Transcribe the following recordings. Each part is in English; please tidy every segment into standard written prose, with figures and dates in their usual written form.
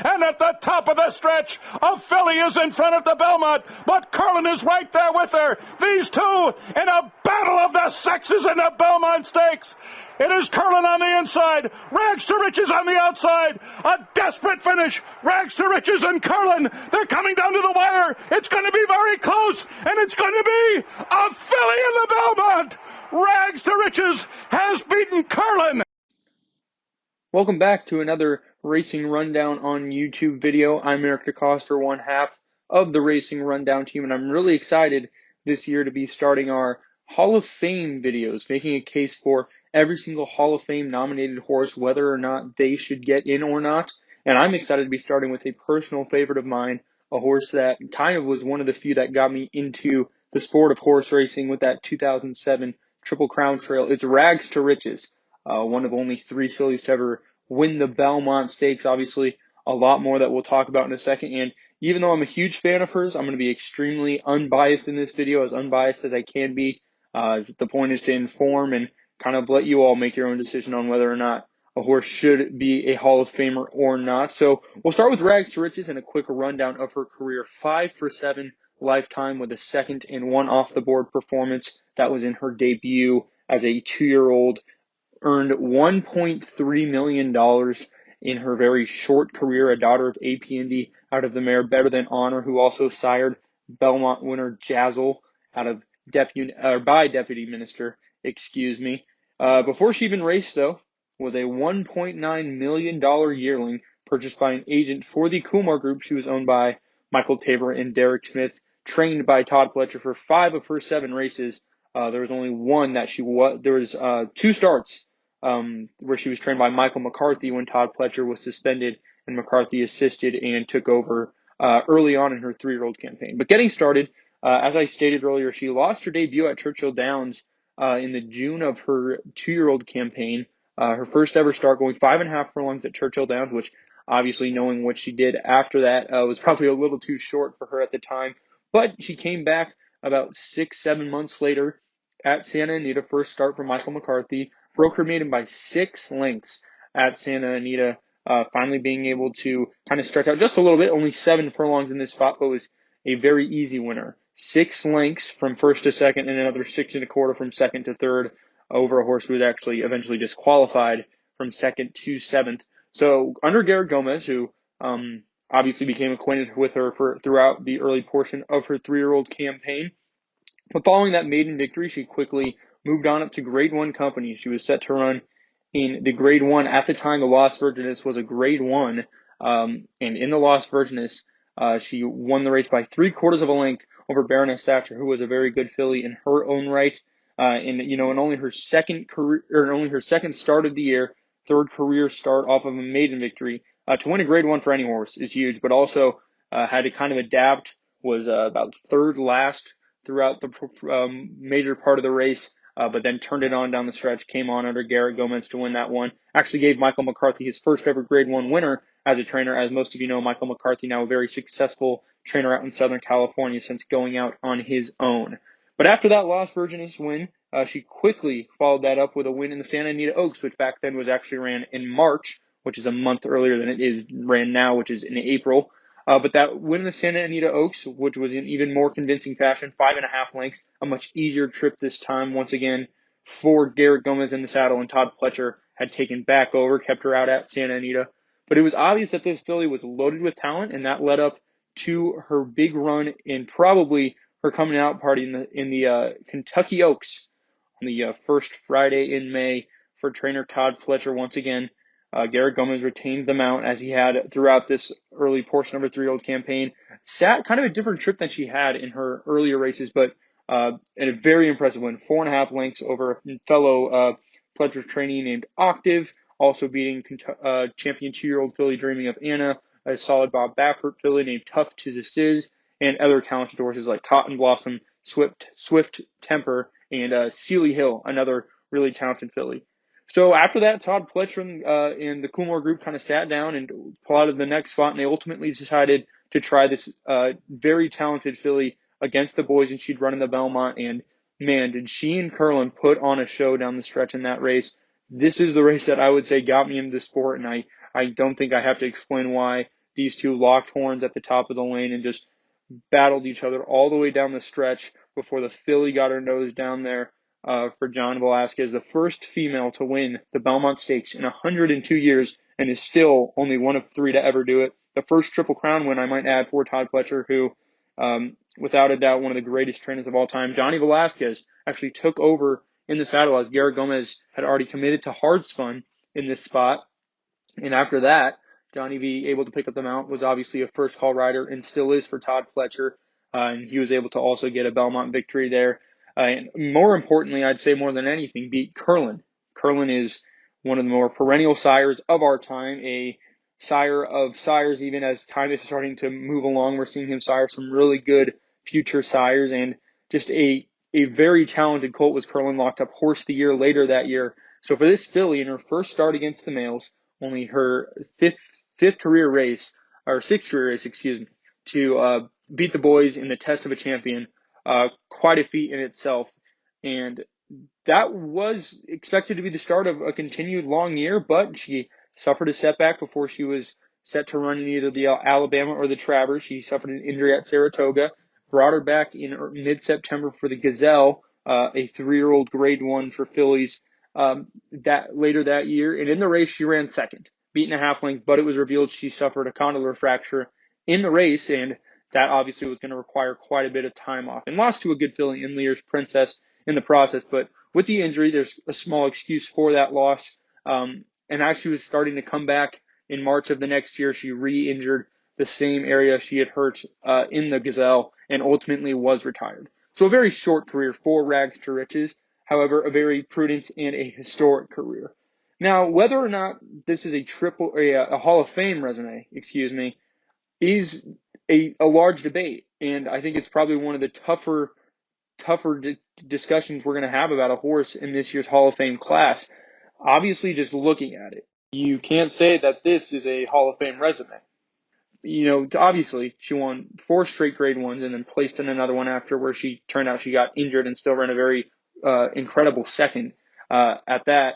And at the top of the stretch, a filly is in front of the Belmont, but Curlin is right there with her. These two in a battle of the sexes in the Belmont Stakes. It is Curlin on the inside, Rags to Riches on the outside. A desperate finish. Rags to Riches and Curlin. They're coming down to the wire. It's going to be very close, and it's going to be a filly in the Belmont. Rags to Riches has beaten Curlin. Welcome back to another Racing Rundown on YouTube video. I'm Eric DeCoster, one half of the Racing Rundown team, and I'm really excited this year to be starting our Hall of Fame videos, making a case for every single Hall of Fame nominated horse, whether or not they should get in or not. And I'm excited to be starting with a personal favorite of mine, a horse that kind of was one of the few that got me into the sport of horse racing with that 2007 Triple Crown Trail. It's Rags to Riches. One of only 3 fillies to ever win the Belmont Stakes. Obviously, a lot more that we'll talk about in a second. And even though I'm a huge fan of hers, I'm going to be extremely unbiased in this video, as unbiased as I can be. As the point is to inform and kind of let you all make your own decision on whether or not a horse should be a Hall of Famer or not. So we'll start with Rags to Riches and a quick rundown of her career. 5 for 7 lifetime with a second and 1 off the board performance. That was in her debut as a 2-year-old. Earned $1.3 million in her very short career, a daughter of AP out of the mare Better Than Honor, who also sired Belmont winner Jazzle out of by Deputy Minister, Before she even raced, though, was a $1.9 million yearling purchased by an agent for the Kumar Group. She was owned by Michael Tabor and Derek Smith, trained by Todd Pletcher for 5 of her 7 races. There was only one that there was 2 starts where she was trained by Michael McCarthy when Todd Pletcher was suspended, and McCarthy assisted and took over early on in her 3-year-old campaign. But getting started, as I stated earlier, she lost her debut at Churchill Downs in the June of her 2-year-old campaign. Her first ever start, going 5.5 furlongs at Churchill Downs, which obviously, knowing what she did after that, was probably a little too short for her at the time. But she came back about 6-7 months later at Santa Anita. First start for Michael McCarthy. Broke her maiden by 6 lengths at Santa Anita, finally being able to kind of stretch out just a little bit. Only 7 furlongs in this spot, but was a very easy winner. 6 lengths from first to second, and another 6.25 from second to third over a horse who was actually eventually disqualified from second to 7th. So under Garrett Gomez, who obviously became acquainted with her throughout the early portion of her 3-year-old campaign. But following that maiden victory, she quickly moved on up to Grade 1 company. She was set to run in the Grade 1. At the time, the Lost Virginess was a Grade 1. And in the Lost Virginess, she won the race by 3/4 of a length over Baroness Thatcher, who was a very good filly in her own right. In only her second start of the year, 3rd career start off of a maiden victory, to win a Grade 1 for any horse is huge, but also had to kind of adapt, was about 3rd last throughout the major part of the race, but then turned it on down the stretch, came on under Garrett Gomez to win that one. Actually gave Michael McCarthy his first ever Grade 1 winner as a trainer. As most of you know, Michael McCarthy now a very successful trainer out in Southern California since going out on his own. But after that Lost Virginess win, she quickly followed that up with a win in the Santa Anita Oaks, which back then was actually ran in March, which is a month earlier than it is ran now, which is in April. But that win in the Santa Anita Oaks, which was in even more convincing fashion, 5.5 lengths, a much easier trip this time, once again, for Garrett Gomez in the saddle, and Todd Pletcher had taken back over, kept her out at Santa Anita. But it was obvious that this filly was loaded with talent, and that led up to her big run in probably her coming out party in the Kentucky Oaks on the first Friday in May for trainer Todd Pletcher once again. Garrett Gomez retained the mount as he had throughout this early portion of her 3-year-old campaign. Sat kind of a different trip than she had in her earlier races, but and a very impressive win. 4.5 lengths over a fellow Pletcher trainee named Octave, also beating champion 2-year-old filly Dreaming of Anna, a solid Bob Baffert filly named Tough Tis a Sizz, and other talented horses like Cotton Blossom, Swift Temper, and Sealy Hill, another really talented filly. So after that, Todd Pletcher and the Kumar Group kind of sat down and plotted the next spot, and they ultimately decided to try this very talented filly against the boys and she'd run in the Belmont. And man, did she and Curlin put on a show down the stretch in that race. This is the race that I would say got me into the sport, and I don't think I have to explain why. these two locked horns at the top of the lane and just battled each other all the way down the stretch before the filly got her nose down there for John Velazquez, the first female to win the Belmont Stakes in 102 years, and is still only one of 3 to ever do it. The first Triple Crown win, I might add, for Todd Pletcher, who, without a doubt, one of the greatest trainers of all time. Johnny Velazquez actually took over in the saddle as Garrett Gomez had already committed to hard spun in this spot. And after that, Johnny V, able to pick up the mount, was obviously a first call rider and still is for Todd Pletcher. And he was able to also get a Belmont victory there. And more importantly, I'd say more than anything, beat Curlin. Curlin is one of the more perennial sires of our time, a sire of sires. Even as time is starting to move along, we're seeing him sire some really good future sires, and just a very talented colt was Curlin, locked up Horse of the Year later that year. So for this filly, in her first start against the males, only her sixth career race, to beat the boys in the test of a champion, quite a feat in itself. And that was expected to be the start of a continued long year, but she suffered a setback before she was set to run in either the Alabama or the Travers. She suffered an injury at Saratoga, brought her back in mid-September for the Gazelle, a 3-year-old grade 1 for fillies, later that year. And in the race, she ran second, beaten a half length, but it was revealed she suffered a condylar fracture in the race, and that obviously was going to require quite a bit of time off, and lost to a good filly in Lear's Princess in the process. But with the injury, there's a small excuse for that loss. And as she was starting to come back in March of the next year, she re-injured the same area she had hurt in the Gazelle, and ultimately was retired. So a very short career for Rags to Riches, however, a very prudent and a historic career. Now, whether or not this is a Hall of Fame resume, is a large debate, and I think it's probably one of the tougher discussions we're going to have about a horse in this year's Hall of Fame class. Obviously, just looking at it, you can't say that this is a Hall of Fame resume. Obviously, she won 4 straight grade 1s and then placed in another one after, where she turned out she got injured and still ran a very incredible second at that.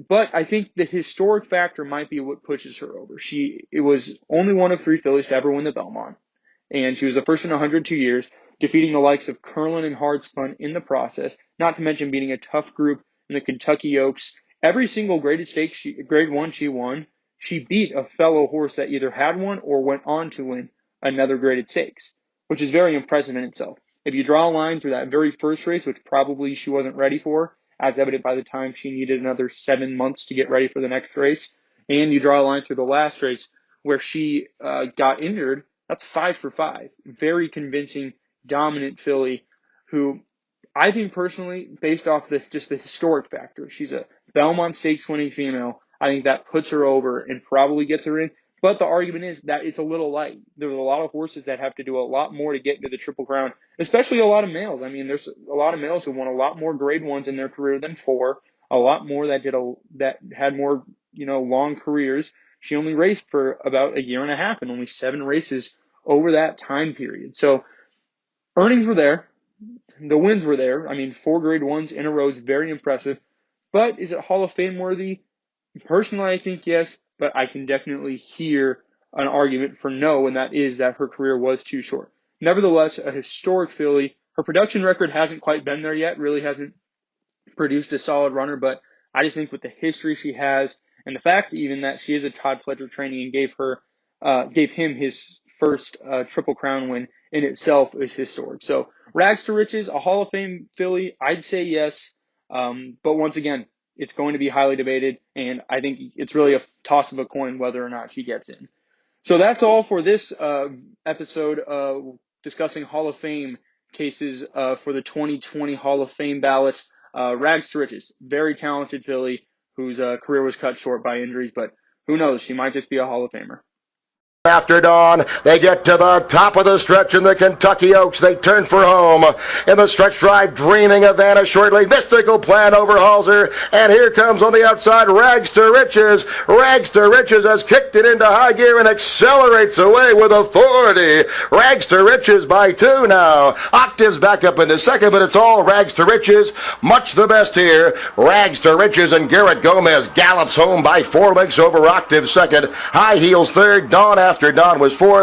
But I think the historic factor might be what pushes her over. It was only one of 3 fillies to ever win the Belmont, and she was the first in 102 years, defeating the likes of Curlin and Hardspun in the process, not to mention beating a tough group in the Kentucky Oaks. Every single graded stakes, grade 1 she won, she beat a fellow horse that either had one or went on to win another graded stakes, which is very impressive in itself. If you draw a line through that very first race, which probably she wasn't ready for, as evident by the time she needed another 7 months to get ready for the next race, and you draw a line through the last race where she got injured, that's 5 for 5. Very convincing, dominant filly, who I think personally, based off the historic factor, she's a Belmont Stakes winning female. I think that puts her over and probably gets her in. But the argument is that it's a little light. There's a lot of horses that have to do a lot more to get into the Triple Crown, especially a lot of males. I mean, there's a lot of males who won a lot more grade 1s in their career than 4, a lot more that had more, long careers. She only raced for about a year and a half and only 7 races over that time period. So earnings were there. The wins were there. I mean, 4 grade 1s in a row is very impressive. But is it Hall of Fame worthy? Personally, I think yes, but I can definitely hear an argument for no, and that is that her career was too short. Nevertheless, a historic filly. Her production record hasn't quite been there yet, really hasn't produced a solid runner, but I just think with the history she has, and the fact even that she is a Todd Pletcher trainee and gave him his first Triple Crown win in itself is historic. So Rags to Riches, a Hall of Fame filly, I'd say yes, but once again, it's going to be highly debated, and I think it's really a toss of a coin whether or not she gets in. So that's all for this episode discussing Hall of Fame cases for the 2020 Hall of Fame ballot. Rags to Riches, very talented filly whose career was cut short by injuries, but who knows, she might just be a Hall of Famer. After dawn, they get to the top of the stretch in the Kentucky Oaks. They turn for home. In the stretch drive, Dreaming of Vanna shortly. Mystical Plan overhauls her. And here comes on the outside, Rags to Riches. Rags to Riches has kicked it into high gear and accelerates away with authority. Rags to Riches by 2 now. Octaves back up into second, but it's all Rags to Riches. Much the best here. Rags to Riches, and Garrett Gomez gallops home by 4 lengths over Octave second. High Heels third. Dawn after After Dawn was fourth.